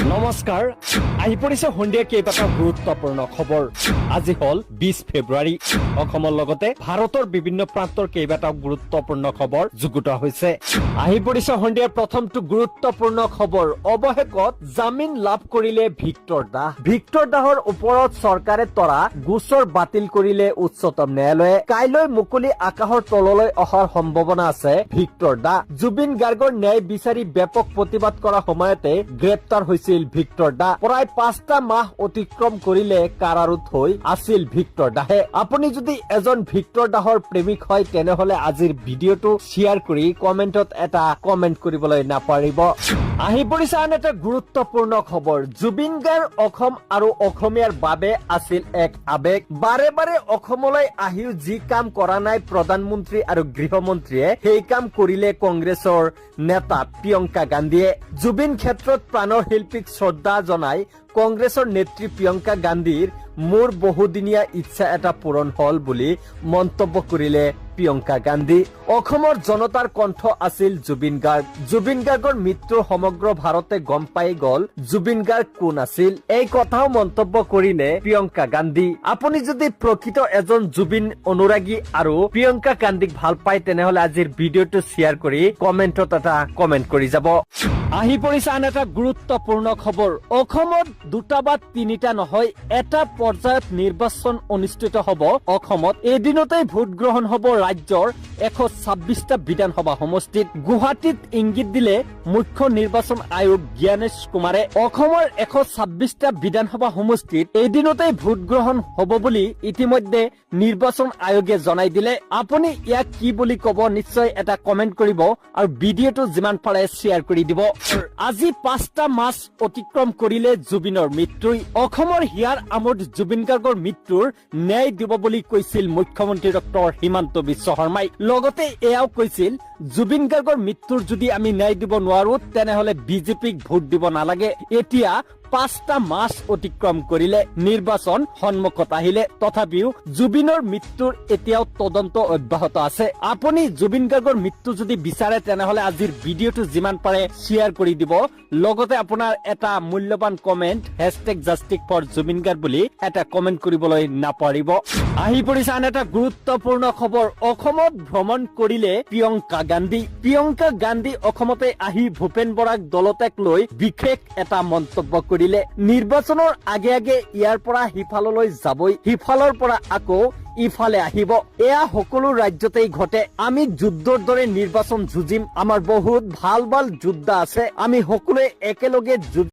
নমস্কাৰ আহি পৰিছে সন্ধিয়া কেইবাটাও গুৰুত্বপূৰ্ণ খবৰ। আজি হল 20 ফেব্ৰুৱাৰী। অসমৰ লগতে ভাৰতৰ বিভিন্ন প্ৰান্তৰ কেইবাটাও গুৰুত্বপূৰ্ণ খবৰ যুগুত হৈছে। আহি পৰিছে সন্ধিয়াৰ প্ৰথমটো গুৰুত্বপূৰ্ণ খবৰ। অৱশেষত জামিন লাভ কৰিলে ভিক্টৰ দাস। ভিক্টৰ দাসৰ ওপৰত চৰকাৰে তৰা গোচৰ বাতিল কৰিলে উচ্চতম ন্যায়ালয়ে। কাইলৈ মুকলি আকাশৰ তললৈ অহাৰ সম্ভাৱনা আছে ভিক্টৰ দাস। জুবিন গাৰ্গৰ ন্যায় বিচাৰি ব্যাপক প্ৰতিবাদ কৰাৰ সময়তে গ্ৰেপ্তাৰ হৈছিল ভিক্টৰ দাস। প্ৰায় 5টা মাহ অতিক্ৰম কৰিলে কাৰাৰুত হৈ আছিল ভিক্টৰ দাসে। আপুনি যদি এজন ভিক্টৰ দাসৰ প্ৰেমিক হয় তেনেহলে আজিৰ ভিডিঅ'টো শ্বেয়াৰ কৰি কমেন্টত এটা কমেন্ট কৰিবলৈ নাপাহৰিব। আহি পৰিছে আন এটা গুৰুত্বপূৰ্ণ খবৰ। জুবিন গাৰ্গ অসম আৰু অসমীয়াৰ বাবে আছিল এক আবেগ। বাৰে বাৰে অসমলৈ আহিও যি কাম কৰা নাই প্ৰধানমন্ত্ৰী আৰু গৃহমন্ত্ৰীয়ে সেই কাম কৰিলে কংগ্ৰেছৰ নেতা প্ৰিয়ংকা গান্ধীয়ে। জুবিন ক্ষেত্ৰত প্ৰাণৰ শিল্পীক শ্ৰদ্ধা জনাই কংগ্ৰেছৰ নেত্ৰী প্ৰিয়ংকা গান্ধীৰ মোৰ বহুদিনীয়া ইচ্ছা এটা পূৰণ হল বুলি মন্তব্য কৰিলে প্ৰিয়ংকা গান্ধী। অসমৰ জনতাৰ কণ্ঠ আছিল জুবিন গাৰ্গ। জুবিন গাৰ্গৰ মৃত্যুৰ সমগ্ৰ ভাৰতে গম পাই গল জুবিন গাৰ্গ কোন আছিল। এই কথাও মন্তব্য কৰিলে প্ৰিয়ংকা গান্ধী। আপুনি যদি প্ৰকৃত এজন জুবিন অনুৰাগী আৰু প্ৰিয়ংকা গান্ধীক ভাল পায় তেনেহলে আজিৰ ভিডিঅ'টো শ্বেয়াৰ কৰি কমেন্টত এটা কমেন্ট কৰি যাব। আহি পৰিছে আন এটা গুৰুত্বপূৰ্ণ খবৰ। অসমত 2টা বা 3টা নহয় এটা পৰ্যায়ত নিৰ্বাচন অনুষ্ঠিত হব অসমত। এদিনতেই ভোট গ্ৰহণ হব ৰাজ্যৰ 126টা বিধানসভা সমষ্টিত। গুৱাহাটীত ইংগিত দিলে মুখ্য নিৰ্বাচন আয়োগ জ্ঞানেশ কুমাৰে। অসমৰ 126টা বিধানসভা সমষ্টিত এদিনতেই ভোট গ্ৰহণ হব বুলি ইতিমধ্যে নিৰ্বাচন আয়োগে জনাই দিলে। আপুনি ইয়াক কি বুলি কব নিশ্চয় এটা কমেন্ট কৰিব আৰু ভিডিঅ'টো যিমান পাৰে শ্বেয়াৰ কৰি দিব। আজি 5টা মাস অতিক্ৰম কৰিলে জুবিনৰ মৃত্যুই। অসমৰ হিয়াৰ আমোদ জুবিন গাৰ্গৰ মৃত্যুৰ ন্যায় দিব বুলি কৈছিল মুখ্যমন্ত্ৰী ডক্টৰ হিমন্ত বিশ্ব শৰ্মাই। লগতে এয়াও কৈছিল জুবিন গাৰ্গৰ মৃত্যুৰ যদি আমি ন্যায় দিব নোৱাৰো তেনেহলে বিজেপিক ভোট দিব নালাগে। এতিয়া 5টা মাস অতিক্ৰম কৰিলে নিৰ্বাচন সন্মুখত আহিলে তথাপিও জুবিনৰ মৃত্যুৰ এতিয়াও তদন্ত অব্যাহত আছে। আপুনি জুবিন গাৰ্গৰ মৃত্যু যদি বিচাৰে তেনেহলে আজিৰ ভিডিঅ'টো যিমান পাৰে শ্বেয়াৰ কৰি দিব। লগতে আপোনাৰ এটা মূল্যৱান কমেন্ট #জাষ্টিছফৰজুবিন গাৰ্গ বুলি এটা কমেন্ট কৰিবলৈ নাপাহৰিব। আহি পৰিছে আন এটা গুৰুত্বপূৰ্ণ খবৰ। অসমত ভ্ৰমণ কৰিলে প্ৰিয়ংকা গান্ধী। প্ৰিয়ংকা গান্ধী অসমতে আহি ভূপেন বৰাক দলতেক লৈ বিশেষ এটা মন্তব্য কৰিলে। নিৰ্বাচনৰ আগে আগে ইয়াৰ পৰা সিফাললৈ যাবই, সিফালৰ পৰা আকৌ ইফালে আহিব। এয়া সকলো ৰাজ্যতেই ঘটে। আমি যুদ্ধৰ দৰে নিৰ্বাচন যুঁজিম। আমাৰ বহুত ভাল ভাল যোদ্ধা আছে। আমি সকলোৱে একেলগে যুদ্ধ